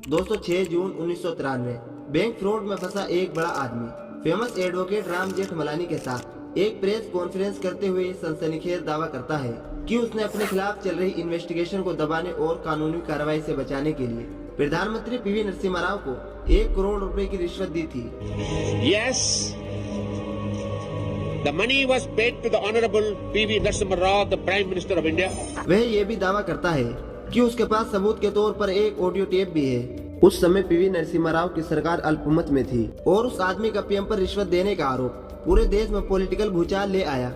दोस्तों 6 जून 1993 bank fraud में फंसा एक बड़ा आदमी फेमस एडवोकेट राम जेठमलानी के साथ एक प्रेस कॉन्फ्रेंस करते हुए सनसनीखेज दावा करता है कि उसने अपने खिलाफ चल रही इन्वेस्टिगेशन को दबाने और कानूनी कार्रवाई से बचाने के लिए प्रधानमंत्री पीवी नरसिम्हा राव को 1 करोड़ रुपए की रिश्वत दी थी। Yes, the money was paid to the Honorable P.V. Narasimha Rao, the Prime Minister of India. वह ये भी दावा करता है कि उसके पास सबूत के तौर पर एक ऑडियो टेप भी है। उस समय पीवी नरसिम्हा राव की सरकार अल्पमत में थी और उस आदमी का पीएम पर रिश्वत देने का आरोप पूरे देश में पॉलिटिकल भूचाल ले आया।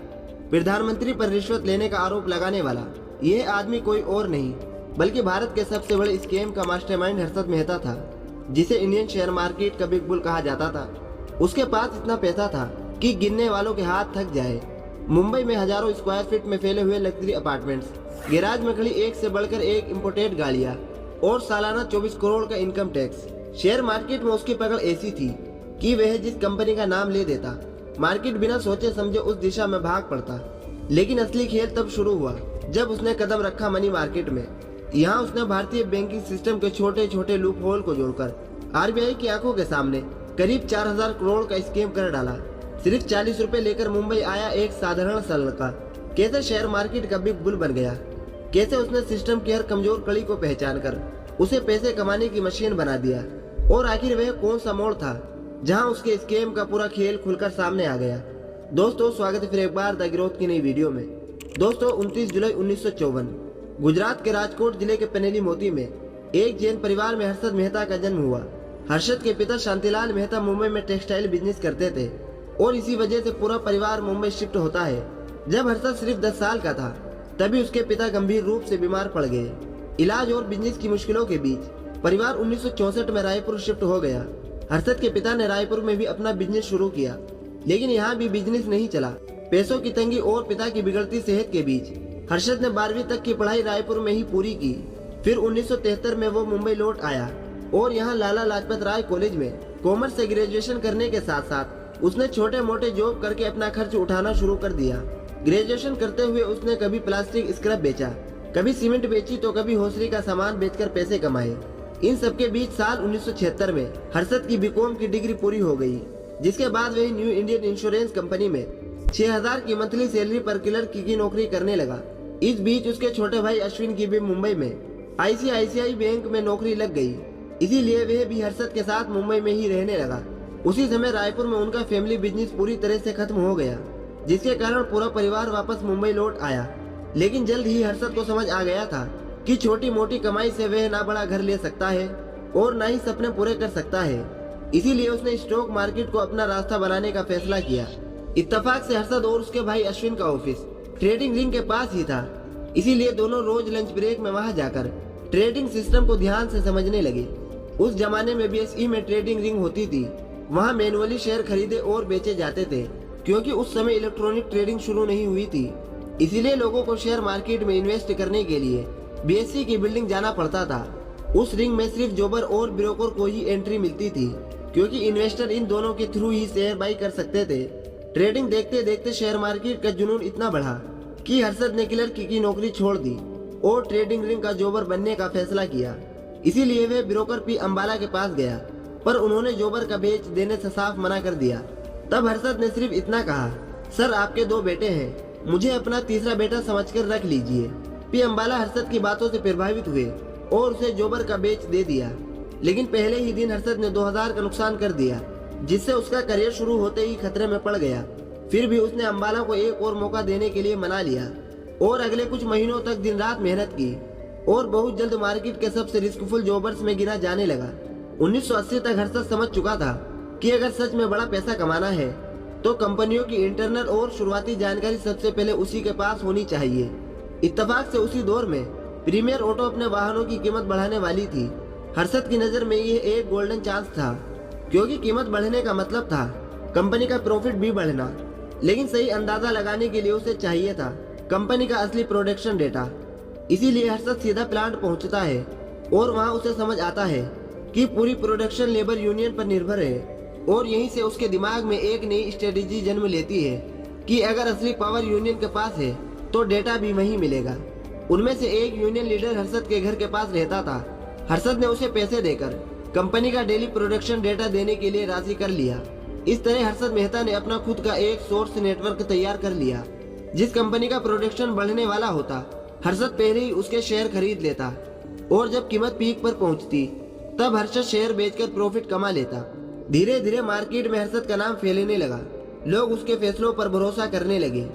प्रधानमंत्री पर रिश्वत लेने का आरोप लगाने वाला यह आदमी कोई और नहीं बल्कि भारत के सबसे बड़े स्कैम का मास्टरमाइंड हर्षद मेहता था, जिसे इंडियन शेयर मार्केट का बिग बुल कहा जाता था। उसके पास इतना पैसा था कि गिनने वालों के हाथ थक जाए। मुंबई में हजारों स्क्वायर फीट में फैले हुए लग्जरी अपार्टमेंट्स, गैराज में खड़ी एक से बढ़कर एक इम्पोर्टेड गाड़ियां और सालाना 24 करोड़ का इनकम टैक्स। शेयर मार्केट में उसकी पकड़ ऐसी थी कि वह जिस कंपनी का नाम ले देता, मार्केट बिना सोचे समझे उस दिशा में भाग पड़ता। लेकिन असली खेल तब शुरू हुआ जब उसने कदम रखा मनी मार्केट में। यहाँ उसने भारतीय बैंकिंग सिस्टम के छोटे छोटे लूप होल को जोड़कर आरबीआई की आंखों के सामने करीब 4000 करोड़ का स्कैम कर डाला। सिर्फ 40 रुपए लेकर मुंबई आया एक साधारण सा लड़का कैसे शेयर मार्केट का बिग बुल बन गया, कैसे उसने सिस्टम की हर कमजोर कड़ी को पहचान कर उसे पैसे कमाने की मशीन बना दिया, और आखिर वह कौन सा मोड़ था जहां उसके स्कैम का पूरा खेल खुलकर सामने आ गया। दोस्तों स्वागत है फिर एक बार द गिरोथ की नई वीडियो में। दोस्तों 29 जुलाई 1954 गुजरात के राजकोट जिले के पनेली मोती में एक जैन परिवार में हर्षद मेहता का जन्म हुआ। हर्षद के पिता शांतिलाल मेहता मुंबई में टेक्सटाइल बिजनेस करते थे और इसी वजह से पूरा परिवार मुंबई शिफ्ट होता है। जब हर्षद सिर्फ 10 साल का था तभी उसके पिता गंभीर रूप से बीमार पड़ गए। इलाज और बिजनेस की मुश्किलों के बीच परिवार 1964 में रायपुर शिफ्ट हो गया। हर्षद के पिता ने रायपुर में भी अपना बिजनेस शुरू किया, लेकिन यहाँ भी बिजनेस नहीं चला। पैसों की तंगी और पिता की बिगड़ती सेहत के बीच हर्षद ने 12वीं तक की पढ़ाई रायपुर में ही पूरी की। फिर 1973 में वो मुंबई लौट आया और यहाँ लाला लाजपत राय कॉलेज में कॉमर्स से ग्रेजुएशन करने के साथ साथ उसने छोटे मोटे जॉब करके अपना खर्च उठाना शुरू कर दिया। ग्रेजुएशन करते हुए उसने कभी प्लास्टिक स्क्रब बेचा, कभी सीमेंट बेची तो कभी हौसरी का सामान बेचकर पैसे कमाए। इन सबके बीच साल 1976 में हर्षद की बीकॉम की डिग्री पूरी हो गई, जिसके बाद वह न्यू इंडियन इंश्योरेंस कंपनी में 6000 की मंथली सैलरी पर क्लर्क की नौकरी करने लगा। इस बीच उसके छोटे भाई अश्विन की भी मुंबई में आईसीआईसीआई बैंक में नौकरी लग गई, इसीलिए वह भी हर्षद के साथ मुंबई में ही रहने लगा। उसी समय रायपुर में उनका फैमिली बिजनेस पूरी तरह से खत्म हो गया, जिसके कारण पूरा परिवार वापस मुंबई लौट आया। लेकिन जल्द ही हर्षद को समझ आ गया था कि छोटी मोटी कमाई से वह ना बड़ा घर ले सकता है और ना ही सपने पूरे कर सकता है। इसीलिए उसने स्टॉक मार्केट को अपना रास्ता बनाने का फैसला किया। इत्तेफाक से हर्षद और उसके भाई अश्विन का ऑफिस ट्रेडिंग रिंग के पास ही था, इसीलिए दोनों रोज लंच ब्रेक में वहां जाकर ट्रेडिंग सिस्टम को ध्यान से समझने लगे। उस जमाने में बीएसई में ट्रेडिंग रिंग होती थी, वहां मैनुअली शेयर खरीदे और बेचे जाते थे, क्योंकि उस समय इलेक्ट्रॉनिक ट्रेडिंग शुरू नहीं हुई थी। इसीलिए लोगों को शेयर मार्केट में इन्वेस्ट करने के लिए बीएसई की बिल्डिंग जाना पड़ता था। उस रिंग में सिर्फ जोबर और ब्रोकर को ही एंट्री मिलती थी, क्योंकि इन्वेस्टर इन दोनों के थ्रू ही शेयर बाई कर सकते थे। ट्रेडिंग देखते देखते शेयर मार्केट का जुनून इतना बढ़ा कि हर्षद ने क्लर्क की नौकरी छोड़ दी और ट्रेडिंग रिंग का जोबर बनने का फैसला किया। इसीलिए वे ब्रोकर पी अंबाला के पास गया, पर उन्होंने जोबर का बेच देने से साफ मना कर दिया। तब हर्षद ने सिर्फ इतना कहा, सर आपके 2 बेटे हैं, मुझे अपना तीसरा बेटा समझकर रख लीजिए। पी अंबाला हर्षद की बातों से प्रभावित हुए और उसे जोबर का बेच दे दिया। लेकिन पहले ही दिन हर्षद ने 2000 का नुकसान कर दिया, जिससे उसका करियर शुरू होते ही खतरे में पड़ गया। फिर भी उसने अंबाला को एक और मौका देने के लिए मना लिया और अगले कुछ महीनों तक दिन रात मेहनत की और बहुत जल्द मार्केट के सबसे रिस्कफुल जॉबर्स में गिना जाने लगा। 1980 तक हर्षद समझ चुका था कि अगर सच में बड़ा पैसा कमाना है तो कंपनियों की इंटरनल और शुरुआती जानकारी सबसे पहले उसी के पास होनी चाहिए। इत्तेफाक से उसी दौर में प्रीमियर ऑटो अपने वाहनों की कीमत बढ़ाने वाली थी। हर्षद की नजर में ये एक गोल्डन चांस था, क्योंकि कीमत बढ़ने का मतलब था कंपनी का प्रॉफिट भी बढ़ना। लेकिन सही अंदाजा लगाने के लिए उसे चाहिए था कंपनी का असली प्रोडक्शन डेटा। इसीलिए हर्षद सीधा प्लांट पहुंचता है और वहां उसे समझ आता है कि पूरी प्रोडक्शन लेबर यूनियन पर निर्भर है। और यहीं से उसके दिमाग में एक नई स्ट्रेटेजी जन्म लेती है कि अगर असली पावर यूनियन के पास है तो डेटा भी वहीं मिलेगा। उनमें से एक यूनियन लीडर हर्षद के घर के पास रहता था हर्षद ने उसे पैसे देकर कंपनी का डेली प्रोडक्शन डेटा देने के लिए राजी कर लिया। इस तरह हर्षद मेहता ने अपना खुद का एक सोर्स नेटवर्क तैयार कर लिया। जिस कंपनी का प्रोडक्शन बढ़ने वाला होता, हर्षद पहले ही उसके शेयर खरीद लेता और जब कीमत पीक पर पहुंचती तब हर्षद शेयर बेचकर प्रॉफिट कमा लेता। धीरे धीरे मार्केट में हर्षद का नाम फैलने लगा। लोग उसके फैसलों पर भरोसा करने लगे।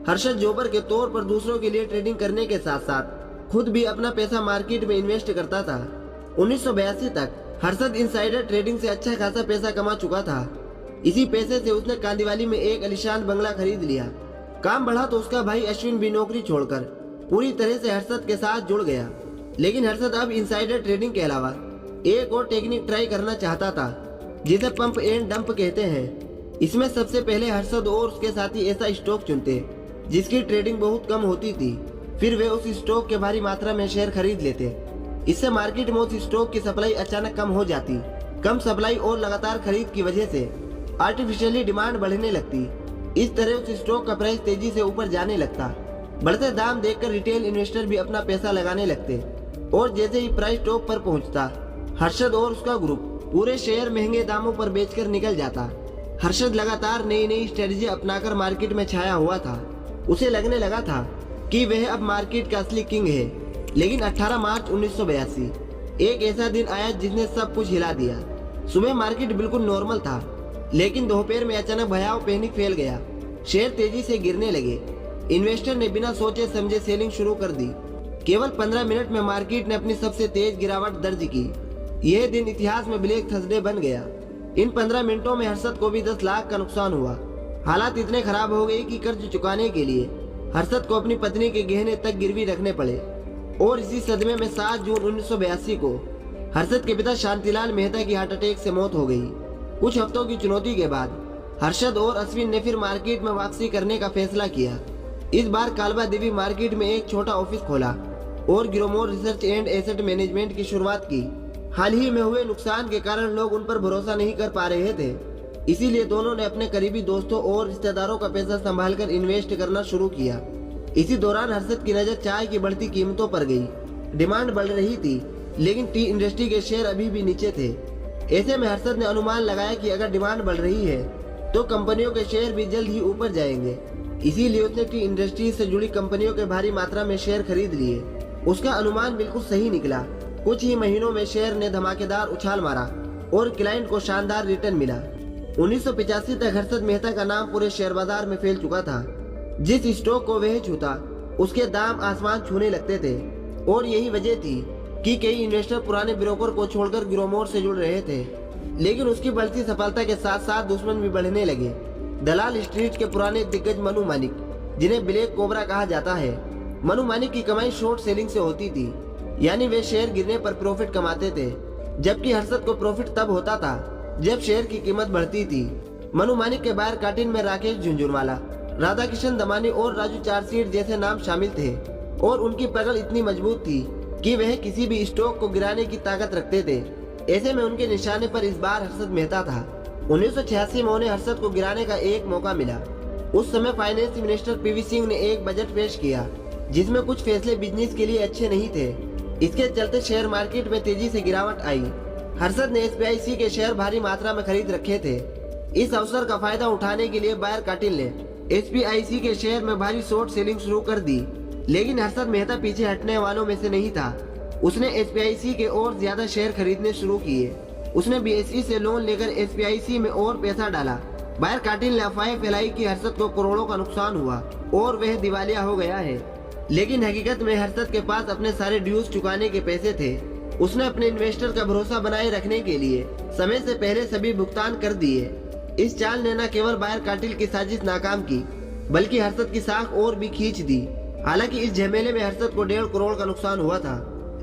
हर्षद जोबर के तौर पर दूसरों के लिए ट्रेडिंग करने के साथ साथ खुद भी अपना पैसा मार्केट में इन्वेस्ट करता था। 1982 तक हर्षद इनसाइडर ट्रेडिंग से अच्छा खासा पैसा कमा चुका था। इसी पैसे से उसने कांदिवाली में एक आलीशान बंगला खरीद लिया। काम बढ़ा तो उसका भाई अश्विन भी नौकरी छोड़कर पूरी तरह से हर्षद के साथ जुड़ गया। लेकिन हर्षद अब इनसाइडर ट्रेडिंग के अलावा एक और टेक्निक ट्राई करना चाहता था, जिसे पंप एंड डंप कहते हैं। इसमें सबसे पहले हर्षद और उसके साथी ऐसा स्टॉक चुनते जिसकी ट्रेडिंग बहुत कम होती थी। फिर वे उस स्टॉक के भारी मात्रा में शेयर खरीद लेते। इससे मार्केट में उस स्टॉक की सप्लाई अचानक कम हो जाती। कम सप्लाई और लगातार खरीद की वजह से आर्टिफिशियली डिमांड बढ़ने लगती। इस तरह उस स्टॉक का प्राइस तेजी से ऊपर जाने लगता। बढ़ते दाम देखकर रिटेल इन्वेस्टर भी अपना पैसा लगाने लगते और जैसे ही प्राइस टॉप पर पहुंचता, हर्षद और उसका ग्रुप पूरे शेयर महंगे दामों पर बेचकर निकल जाता। हर्षद लगातार नई नई स्ट्रेटजी अपनाकर मार्केट में छाया हुआ था। उसे लगने लगा था कि वह अब मार्केट का असली किंग है। लेकिन 18 मार्च 1982 एक ऐसा दिन आया जिसने सब कुछ हिला दिया। सुबह मार्केट बिल्कुल नॉर्मल था, लेकिन दोपहर में अचानक भयावह पैनिक फैल गया। शेयर तेजी से गिरने लगे। इन्वेस्टर ने बिना सोचे समझे सेलिंग शुरू कर दी। केवल 15 मिनट में मार्केट ने अपनी सबसे तेज गिरावट दर्ज की। यह दिन इतिहास में ब्लैक थर्सडे बन गया। इन 15 मिनटों में हर्षद को भी 10 लाख का नुकसान हुआ। हालात इतने खराब हो गए कि कर्ज चुकाने के लिए हर्षद को अपनी पत्नी के गहने तक गिरवी रखने पड़े। और इसी सदमे में 7 जून 1982 को हर्षद के पिता शांतिलाल मेहता की हार्ट अटैक से मौत हो गई। कुछ हफ्तों की चुनौती के बाद हर्षद और अश्विन ने फिर मार्केट में वापसी करने का फैसला किया। इस बार कालबा देवी मार्केट में एक छोटा ऑफिस खोला और गिरोमोर रिसर्च एंड एसेट मैनेजमेंट की शुरुआत की। हाल ही में हुए नुकसान के कारण लोग उन पर भरोसा नहीं कर पा रहे थे, इसीलिए दोनों ने अपने करीबी दोस्तों और रिश्तेदारों का पैसा संभालकर इन्वेस्ट करना शुरू किया। इसी दौरान हर्षद की नजर चाय की बढ़ती कीमतों पर गई। डिमांड बढ़ रही थी, लेकिन टी इंडस्ट्री के शेयर अभी भी नीचे थे। ऐसे में हर्षद ने अनुमान लगाया कि अगर डिमांड बढ़ रही है तो कंपनियों के शेयर भी जल्द ही ऊपर जाएंगे। इसीलिए उसने टी इंडस्ट्री से जुड़ी कंपनियों के भारी मात्रा में शेयर खरीद लिए। उसका अनुमान बिल्कुल सही निकला। कुछ ही महीनों में शेयर ने धमाकेदार उछाल मारा और क्लाइंट को शानदार रिटर्न मिला। 1985 तक हर्षद मेहता का नाम पूरे शेयर बाजार में फैल चुका था। जिस स्टॉक को वह छूता उसके दाम आसमान छूने लगते थे। और यही वजह थी कि कई इन्वेस्टर पुराने ब्रोकर को छोड़कर गिरोमोर से जुड़ रहे थे। लेकिन उसकी बढ़ती सफलता के साथ साथ दुश्मन भी बढ़ने लगे। दलाल स्ट्रीट के पुराने दिग्गज मनु मानिक, जिन्हें ब्लैक कोबरा कहा जाता है। मनु मानिक की कमाई शॉर्ट सेलिंग से होती थी, यानी वे शेयर गिरने पर प्रॉफिट कमाते थे। जबकि हर्षद को प्रॉफिट तब होता था जब शेयर की कीमत बढ़ती थी। मनु मानिक के बायर कार्टिन में राकेश झुंझुनवाला, राधा किशन दमानी और राजू चारसीट जैसे नाम शामिल थे। और उनकी पकड़ इतनी मजबूत थी कि वह किसी भी स्टॉक को गिराने की ताकत रखते थे। ऐसे में उनके निशाने पर इस बार हर्षद मेहता था। 1986 में उन्हें हर्षद को गिराने का एक मौका मिला। उस समय फाइनेंस मिनिस्टर पीवी सिंह ने एक बजट पेश किया जिसमें कुछ फैसले बिजनेस के लिए अच्छे नहीं थे। इसके चलते शेयर मार्केट में तेजी से गिरावट आई। हर्षद ने एसपीआईसी के शेयर भारी मात्रा में खरीद रखे थे। इस अवसर का फायदा उठाने के लिए बायर कार्टिल ने एसपीआईसी के शेयर में भारी शॉर्ट सेलिंग शुरू कर दी। लेकिन हर्षद मेहता पीछे हटने वालों में से नहीं था। उसने एसपीआईसी के और ज्यादा शेयर खरीदने शुरू किए। उसने बीएसई से लोन लेकर एसपीआईसी में और पैसा डाला। बायर कार्टिल ने अफवाहें फैलाई कि हर्षद को करोड़ों का नुकसान हुआ और वह दिवालिया हो गया है। लेकिन हकीकत में हर्षद के पास अपने सारे ड्यूज चुकाने के पैसे थे। उसने अपने इन्वेस्टर का भरोसा बनाए रखने के लिए समय से पहले सभी भुगतान कर दिए। इस चाल ने न केवल बायर कार्टिल की साजिश नाकाम की, बल्कि हर्षद की साख और भी खींच दी। हालांकि इस झमेले में हर्षद को 1.5 करोड़ का नुकसान हुआ था,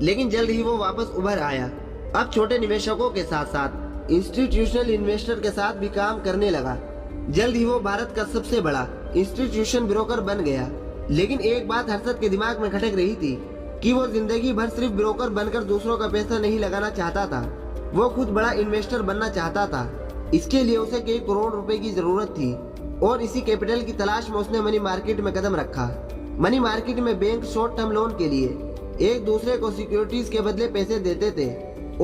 लेकिन जल्द ही वो वापस उभर आया। अब छोटे निवेशकों के साथ साथ इंस्टीट्यूशनल इन्वेस्टर के साथ भी काम करने लगा। जल्द ही वो भारत का सबसे बड़ा इंस्टीट्यूशन ब्रोकर बन गया। लेकिन एक बात हर्षद के दिमाग में खटक रही थी कि वो जिंदगी भर सिर्फ ब्रोकर बनकर दूसरों का पैसा नहीं लगाना चाहता था। वो खुद बड़ा इन्वेस्टर बनना चाहता था। इसके लिए उसे कई करोड़ रुपए की जरूरत थी और इसी कैपिटल की तलाश में उसने मनी मार्केट में कदम रखा। मनी मार्केट में बैंक शॉर्ट टर्म लोन के लिए एक दूसरे को सिक्योरिटीज के बदले पैसे देते थे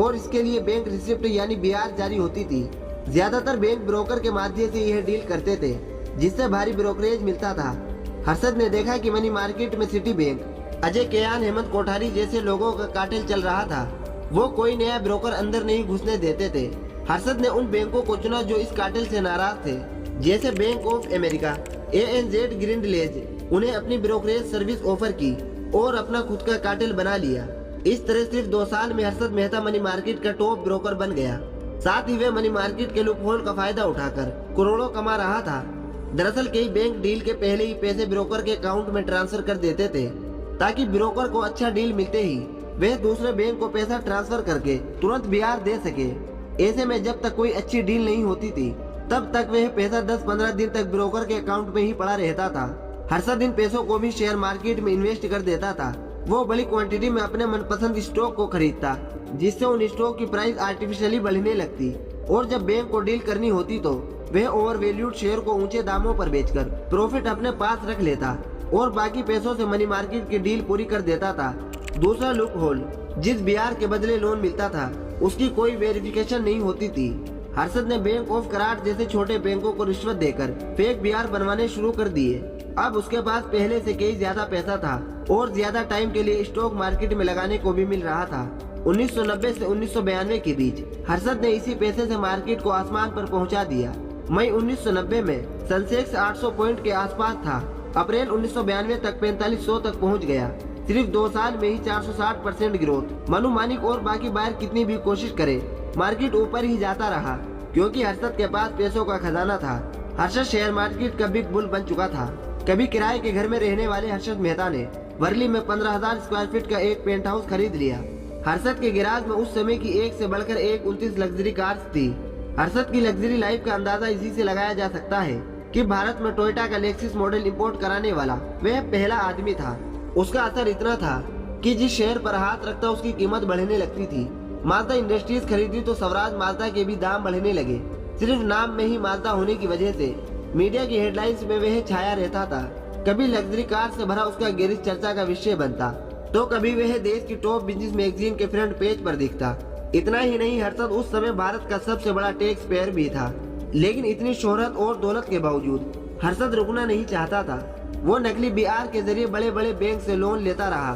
और इसके लिए बैंक रिसिप्ट यानी BR जारी होती थी। ज्यादातर बैंक ब्रोकर के माध्यम से यह डील करते थे, जिससे भारी ब्रोकरेज मिलता था। हर्षद ने देखा कि मनी मार्केट में सिटी बैंक, अजय केयान, हेमंत कोठारी जैसे लोगों का कार्टेल चल रहा था। वो कोई नया ब्रोकर अंदर नहीं घुसने देते थे। हर्षद ने उन बैंकों को चुना जो इस कार्टेल से नाराज थे, जैसे bank of America, ANZ Grindlays. उन्हें अपनी ब्रोकरेज सर्विस ऑफर की और अपना खुद का कार्टेल बना लिया। इस तरह सिर्फ 2 साल में हर्षद मेहता मनी मार्केट का टॉप ब्रोकर बन गया। साथ ही वे मनी मार्केट के लूपहोल का फायदा उठाकर करोड़ों कमा रहा था। दरअसल कई बैंक डील के पहले ही पैसे ब्रोकर के अकाउंट में ट्रांसफर कर देते थे, ताकि ब्रोकर को अच्छा डील मिलते ही वह दूसरे बैंक को पैसा ट्रांसफर करके तुरंत BR दे सके। ऐसे में जब तक कोई अच्छी डील नहीं होती थी, तब तक वह पैसा 10-15 दिन तक ब्रोकर के अकाउंट में ही पड़ा रहता था। हर्षद इन पैसों को भी शेयर मार्केट में इन्वेस्ट कर देता था। वो बड़ी क्वांटिटी में अपने मनपसंद स्टॉक को खरीदता, जिससे उन स्टॉक की प्राइस आर्टिफिशियली बढ़ने लगती। और जब बैंक को डील करनी होती तो वह ओवरवैल्यूड शेयर को ऊंचे दामों पर बेचकर प्रॉफिट अपने पास रख लेता और बाकी पैसों से मनी मार्केट की डील पूरी कर देता था। दूसरा लूप होल, जिस BR के बदले लोन मिलता था, उसकी कोई वेरिफिकेशन नहीं होती थी। हर्षद ने बैंक ऑफ कराड़ जैसे छोटे बैंकों को रिश्वत देकर फेक BR बनवाने शुरू कर दिए। अब उसके पास पहले से कई ज्यादा पैसा था और ज्यादा टाइम के लिए स्टॉक मार्केट में लगाने को भी मिल रहा था। 1990 से 1992 के बीच हर्षद ने इसी पैसे से मार्केट को आसमान पर पहुंचा दिया। मई 1990 में सेंसेक्स 800 पॉइंट के आसपास था। अप्रैल 1992 तक 4500 तक पहुंच गया। सिर्फ 2 साल में ही 460% ग्रोथ। मनु मानिक और बाकी बायर कितनी भी कोशिश करे, मार्केट ऊपर ही जाता रहा, क्योंकि हर्षद के पास पैसों का खजाना था। हर्षद शेयर मार्केट का बिग बुल बन चुका था। कभी किराए के घर में रहने वाले हर्षद मेहता ने वर्ली में 15,000 स्क्वायर फीट का एक पेंट हाउस खरीद लिया। हर्षद के गैराज में उस समय की एक से बढ़कर एक 29 लग्जरी कार्स थी। हर्षद की लग्जरी लाइफ का अंदाजा इसी से लगाया जा सकता है कि भारत में टोयोटा का लेक्सिस मॉडल इंपोर्ट कराने वाला वह पहला आदमी था। उसका असर इतना था कि जिस शेयर पर हाथ रखता उसकी कीमत बढ़ने लगती थी। माजदा इंडस्ट्रीज खरीदी तो स्वराज माजदा के भी दाम बढ़ने लगे। सिर्फ नाम में ही माजदा होने की वजह से मीडिया की हेडलाइंस में वह छाया रहता था। कभी लग्जरी कार से भरा उसका गैरेज चर्चा का विषय बनता, तो कभी वह देश की टॉप बिजनेस मैगजीन के फ्रंट पेज पर दिखता। इतना ही नहीं, हर्षद उस समय भारत का सबसे बड़ा टैक्स पेयर भी था। लेकिन इतनी शोहरत और दौलत के बावजूद हर्षद रुकना नहीं चाहता था। वो नकली BR के जरिए बड़े बड़े बैंक से लोन लेता रहा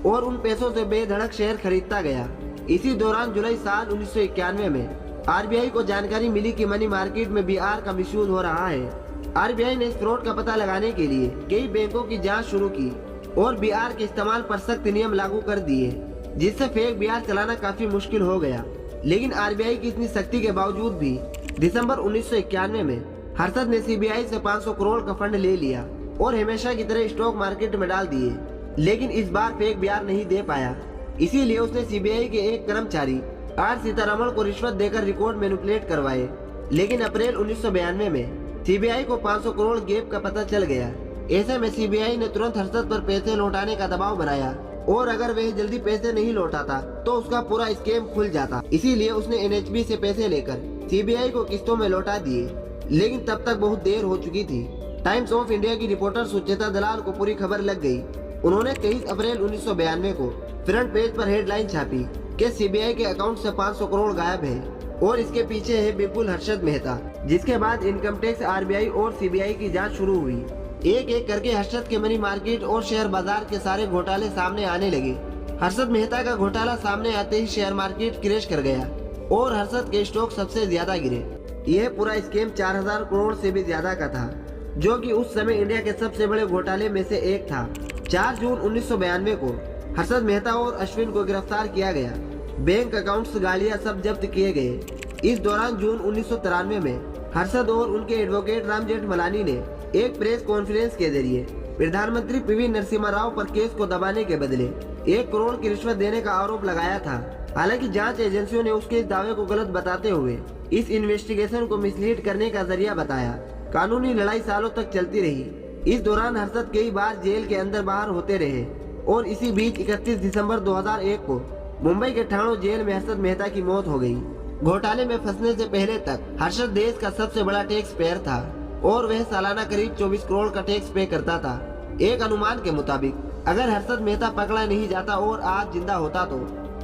और उन पैसों से बेधड़क शेयर खरीदता गया। इसी दौरान जुलाई साल 1991 में RBI को जानकारी मिली कि मनी मार्केट में BR का मिसयूज हो रहा है। RBI ने इस फ्रॉड का पता लगाने के लिए कई बैंकों की जांच शुरू की और BR के इस्तेमाल पर सख्त नियम लागू कर दिए, जिससे फेक BR चलाना काफी मुश्किल हो गया। लेकिन RBI की इतनी सख्ती के बावजूद भी दिसंबर 1991 में हर्षद ने CBI से 500 करोड़ का फंड ले लिया और हमेशा की तरह स्टॉक मार्केट में डाल दिए। लेकिन इस बार फेक BR नहीं दे पाया, इसीलिए उसने CBI के एक कर्मचारी R सीतारमण को रिश्वत देकर रिकॉर्ड मैनिपुलेट करवाए। लेकिन अप्रैल 1992 में CBI को 500 करोड़ गैप का पता चल गया। ऐसे में CBI ने तुरंत हर्षद पर पैसे लौटाने का दबाव बनाया और अगर वह जल्दी पैसे नहीं लौटाता तो उसका पूरा स्कैम खुल जाता। इसीलिए उसने NHB से पैसे लेकर CBI को किस्तों में लौटा दिए। लेकिन तब तक बहुत देर हो चुकी थी। टाइम्स ऑफ इंडिया की रिपोर्टर सुचेता दलाल को पूरी खबर लग गई। उन्होंने 23 अप्रैल 1992 को फ्रंट पेज पर हेडलाइन छापी कि CBI के अकाउंट से 500 करोड़ गायब है और इसके पीछे है विपुल हर्षद मेहता। जिसके बाद इनकम टैक्स, RBI और CBI की जांच शुरू हुई। एक एक करके हर्षद के मनी मार्केट और शेयर बाजार के सारे घोटाले सामने आने लगे। हर्षद मेहता का घोटाला सामने आते ही शेयर मार्केट क्रैश कर गया और हर्षद के स्टॉक सबसे ज्यादा गिरे। यह पूरा स्कैम 4000 करोड़ से भी ज्यादा का था, जो कि उस समय इंडिया के सबसे बड़े घोटाले में से एक था। 4 जून 1992 को हर्षद मेहता और अश्विन को गिरफ्तार किया गया। बैंक अकाउंट्स, गाड़ियां सब जब्त किए गए। इस दौरान जून 1993 में हर्षद और उनके एडवोकेट राम जेठमलानी ने एक प्रेस कॉन्फ्रेंस के जरिए प्रधानमंत्री PV नरसिम्हा राव पर केस को दबाने के बदले 1 करोड़ की रिश्वत देने का आरोप लगाया था। हालांकि जांच एजेंसियों ने उसके इस दावे को गलत बताते हुए इस इन्वेस्टिगेशन को मिसलीड करने का जरिया बताया। कानूनी लड़ाई सालों तक चलती रही। इस दौरान हर्षद कई बार जेल के अंदर बाहर होते रहे और इसी बीच 31 दिसंबर 2001 को मुंबई के ठाणो जेल में हर्षद मेहता की मौत हो गई। घोटाले में फंसने से पहले तक हर्षद देश का सबसे बड़ा टैक्स पेयर था और वह सालाना करीब 24 करोड़ का टैक्स पे करता था। एक अनुमान के मुताबिक अगर हर्षद मेहता पकड़ा नहीं जाता और आज जिंदा होता तो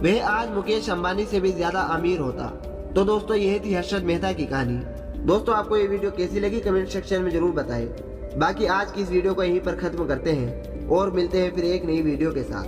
वह आज मुकेश अंबानी से भी ज्यादा अमीर होता। तो दोस्तों यही थी हर्षद मेहता की कहानी। दोस्तों आपको ये वीडियो कैसी लगी कमेंट सेक्शन में जरूर बताएं। बाकी आज की इस वीडियो को यहीं पर खत्म करते हैं और मिलते हैं फिर एक नई वीडियो के साथ।